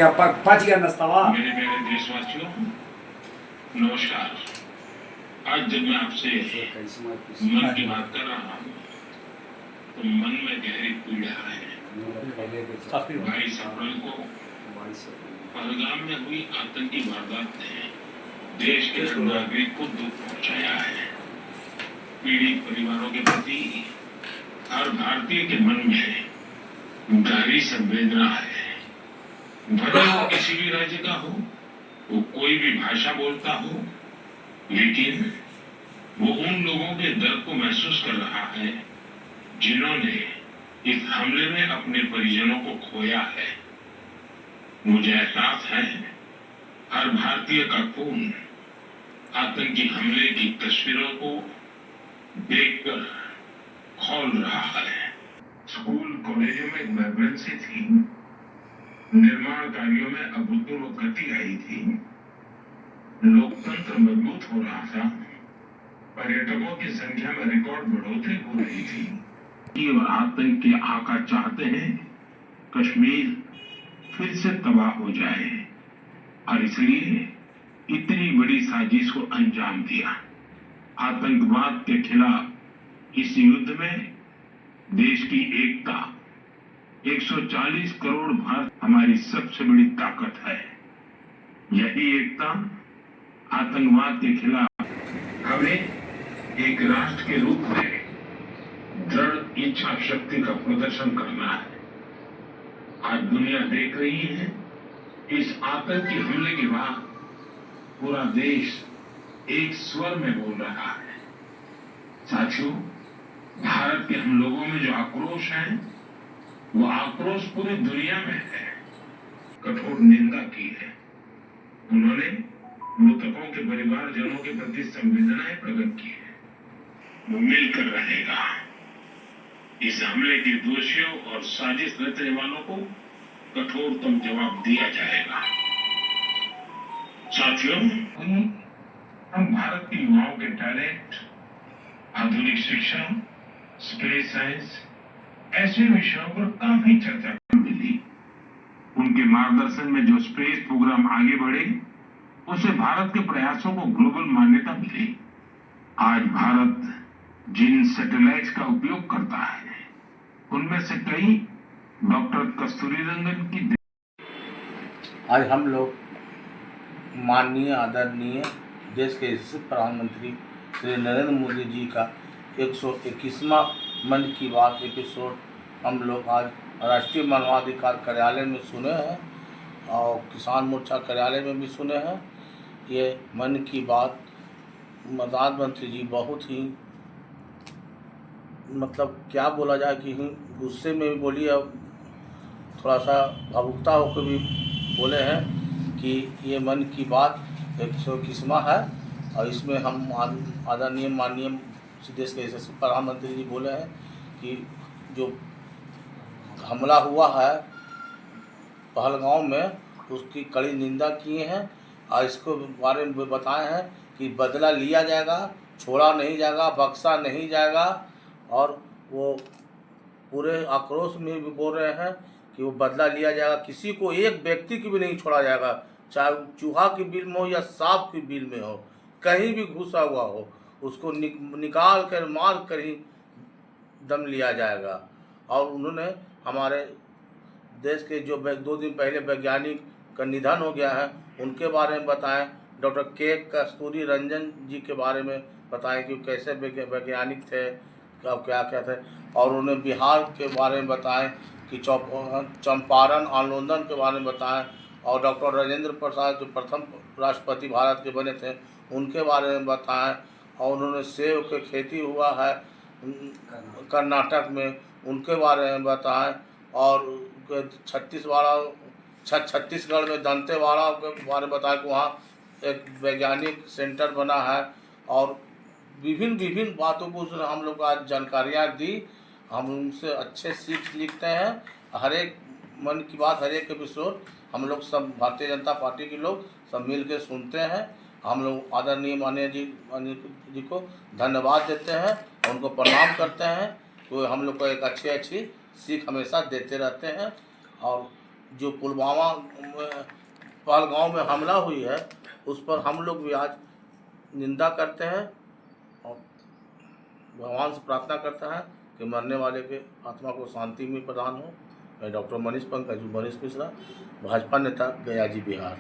Paciga nastava. मेरे प्यारे देशवासियों, नमस्कार। आज जब मैं आपसे मन की बात कर रहा हूँ तो मन में गहरी पीड़ा है। 22 अप्रैल को पहलगाम में हुई आतंकी वारदात ने देश के हर नागरिक को दुख पहुंचाया है। पीड़ित परिवारों के प्रति हर भारतीय के मन में गहरी संवेदना है। भले वो किसी भी राज्य का हो, वो कोई भी भाषा बोलता हो, लेकिन वो उन लोगों के दर्द को महसूस कर रहा है जिन्होंने इस हमले में अपने परिजनों को खोया है। मुझे एहसास है हर भारतीय का खून आतंकी हमले की तस्वीरों को देखकर खौल रहा है। स्कूल कॉलेजों में इमरजेंसी थी, निर्माण कार्यों में अभूतपूर्व गति आई थी, लोकतंत्र मजबूत हो रहा था, पर्यटकों की संख्या में रिकॉर्ड बढ़ोतरी हो रही थी। और आतंक के आका चाहते हैं कश्मीर फिर से तबाह हो जाए और इसलिए इतनी बड़ी साजिश को अंजाम दिया। आतंकवाद के खिलाफ इस युद्ध में देश की एकता 140 करोड़ भारत हमारी सबसे बड़ी ताकत है। यही एकता आतंकवाद के खिलाफ हमें एक राष्ट्र के रूप में दृढ़ इच्छा शक्ति का प्रदर्शन करना है। आज दुनिया देख रही है इस आतंकी हमले के बाद पूरा देश एक स्वर में बोल रहा है। साथियों, भारत के हम लोगों में जो आक्रोश है वो आक्रोश पूरी दुनिया में है। कठोर निंदा की है उन्होंने, मृतकों के परिवारजनों के प्रति संवेदनाएं प्रकट की है। वो मिलकर रहेगा। इस हमले के दोषियों और साजिश रचने वालों को कठोरतम जवाब दिया जाएगा। साथियों, हम भारत के युवाओं के टैलेंट, आधुनिक शिक्षा, स्पेस साइंस ऐसे विषयों पर काफी चर्चा मिली। उनके मार्गदर्शन में जो स्पेस प्रोग्राम आगे बढ़े उससे भारत के प्रयासों को ग्लोबल मान्यता मिली। आज भारत जिन सैटेलाइट्स का उपयोग करता है उनमें से कई डॉक्टर कस्तूरीरंगन की। आज हम लोग माननीय आदरणीय देश के यशस्वी प्रधानमंत्री श्री नरेंद्र मोदी जी का 121वां मन की बात एपिसोड हम लोग आज राष्ट्रीय मानवाधिकार कार्यालय में सुने हैं और किसान मोर्चा कार्यालय में भी सुने हैं। ये मन की बात प्रधानमंत्री जी बहुत ही मतलब क्या बोला जाए कि गुस्से में भी बोली और थोड़ा सा भावुकता होकर भी बोले हैं कि ये मन की बात 121वां है और इसमें हम आदरणीय माननीय देश के यशस्वी प्रधानमंत्री जी बोले हैं कि जो हमला हुआ है पहलगाम में उसकी कड़ी निंदा किए हैं और इसको बारे में बताए हैं कि बदला लिया जाएगा, छोड़ा नहीं जाएगा, बख्शा नहीं जाएगा। और वो पूरे आक्रोश में भी बोल रहे हैं कि वो बदला लिया जाएगा, किसी को एक व्यक्ति की भी नहीं छोड़ा जाएगा, चाहे चूहा की बिल में हो या सांप की बिल में हो, कहीं भी घुसा हुआ हो उसको निकाल कर मार कर ही दम लिया जाएगा। और उन्होंने हमारे देश के जो 2 दिन पहले वैज्ञानिक का निधन हो गया है उनके बारे में बताएं, डॉक्टर के कस्तूरीरंगन जी के बारे में बताएं कि कैसे वैज्ञानिक थे, अब क्या क्या थे। और उन्हें बिहार के बारे में बताएं कि चंपारण आंदोलन के बारे में बताएं। और डॉक्टर राजेंद्र प्रसाद जो प्रथम राष्ट्रपति भारत के बने थे उनके बारे में बताएं। और उन्होंने सेब की खेती हुआ है कर्नाटक में उनके बारे में बताएं। और छत्तीसगढ़ में दंतेवाड़ा के बारे में बताएं कि वहाँ एक वैज्ञानिक सेंटर बना है। और विभिन्न बातों को उसने हम लोग को आज जानकारियाँ दी। हम उनसे अच्छे सीख लिखते हैं। हर एक मन की बात, हर एक एपिसोड हम लोग सब भारतीय जनता पार्टी के लोग सब मिल के सुनते हैं। हम लोग आदरणीय माननीय जी को धन्यवाद देते हैं और उनको प्रणाम करते हैं। तो हम लोग को एक अच्छी सीख हमेशा देते रहते हैं। और जो पुलवामा पहलगांव में हमला हुई है उस पर हम लोग भी आज निंदा करते हैं और भगवान से प्रार्थना करते हैं कि मरने वाले के आत्मा को शांति में प्रदान हो। मैं डॉक्टर मनीष पंकज, मनीष मिश्रा, भाजपा नेता, गया जी, बिहार।